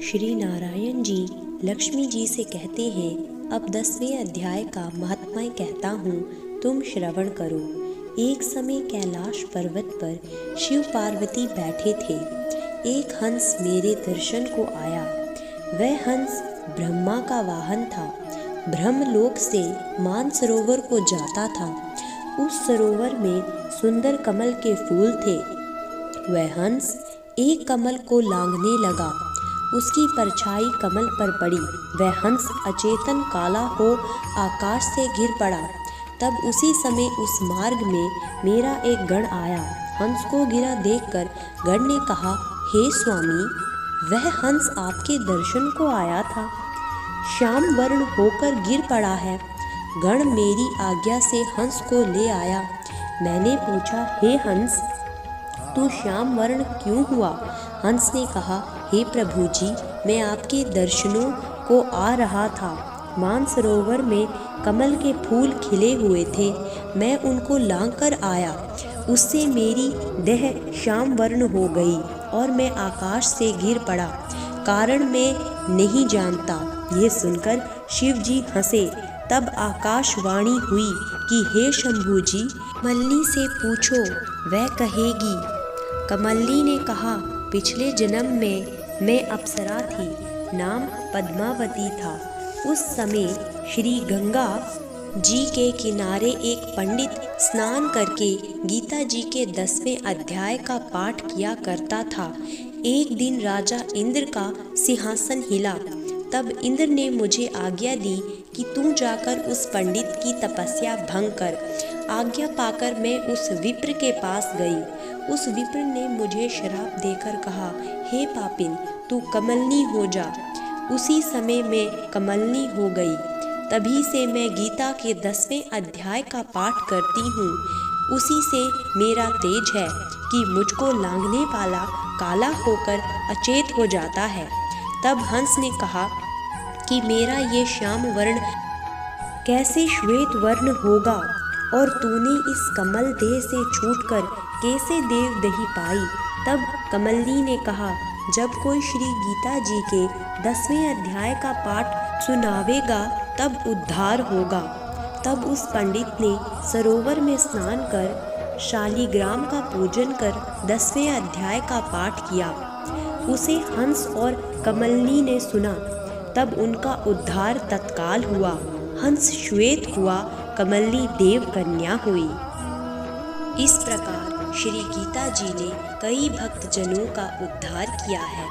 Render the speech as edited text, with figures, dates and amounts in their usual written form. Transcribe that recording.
श्री नारायण जी लक्ष्मी जी से कहते हैं, अब 10वें अध्याय का महात्म्य कहता हूँ, तुम श्रवण करो। एक समय कैलाश पर्वत पर शिव पार्वती बैठे थे। एक हंस मेरे दर्शन को आया। वह हंस ब्रह्मा का वाहन था। ब्रह्मलोक से मानसरोवर को जाता था। उस सरोवर में सुंदर कमल के फूल थे। वह हंस एक कमल को लांघने लगा। उसकी परछाई कमल पर पड़ी। वह हंस अचेतन काला हो आकाश से गिर पड़ा। तब उसी समय उस मार्ग में मेरा एक गण आया। हंस को गिरा देखकर गण ने कहा, हे स्वामी, वह हंस आपके दर्शन को आया था। श्याम वर्ण होकर गिर पड़ा है। गण मेरी आज्ञा से हंस को ले आया। मैंने पूछा, हे हंस, तू श्याम वर्ण क्यों हुआ? हंस ने कहा, हे प्रभु जी, मैं आपके दर्शनों को आ रहा था। मानसरोवर में कमल के फूल खिले हुए थे। मैं उनको लांघकर आया। उससे मेरी देह श्याम वर्ण हो गई और मैं आकाश से गिर पड़ा। कारण मैं नहीं जानता। यह सुनकर शिव जी हंसे। तब आकाशवाणी हुई कि हे शंभू जी, मल्ली से पूछो, वह कहेगी। कमल्ली ने कहा, पिछले जन्म में मैं अप्सरा थी, नाम पद्मावती था। उस समय श्री गंगा जी के किनारे एक पंडित स्नान करके गीता जी के 10वें अध्याय का पाठ किया करता था। एक दिन राजा इंद्र का सिंहासन हिला। तब इंद्र ने मुझे आज्ञा दी कि तू जाकर उस पंडित की तपस्या भंग कर। आज्ञा पाकर मैं उस विप्र के पास गई। उस विप्र ने मुझे श्राप देकर कहा, हे पापिन, तू कमलनी हो जा। उसी समय मैं कमलनी हो गई। तभी से मैं गीता के 10वें अध्याय का पाठ करती हूँ। उसी से मेरा तेज है कि मुझको लांघने वाला काला होकर अचेत हो जाता है। तब हंस ने कहा कि मेरा ये श्याम वर्ण कैसे श्वेत वर्ण होगा, और तूने इस कमल देह से छूटकर कैसे देव दही पाई? तब कमलनी ने कहा, जब कोई श्री गीता जी के 10वें अध्याय का पाठ सुनावेगा तब उद्धार होगा। तब उस पंडित ने सरोवर में स्नान कर शालिग्राम का पूजन कर 10वें अध्याय का पाठ किया। उसे हंस और कमलनी ने सुना। तब उनका उद्धार तत्काल हुआ। हंस श्वेत हुआ, कमलनी देव कन्या हुई। इस प्रकार श्री गीता जी ने कई भक्तजनों का उद्धार किया है।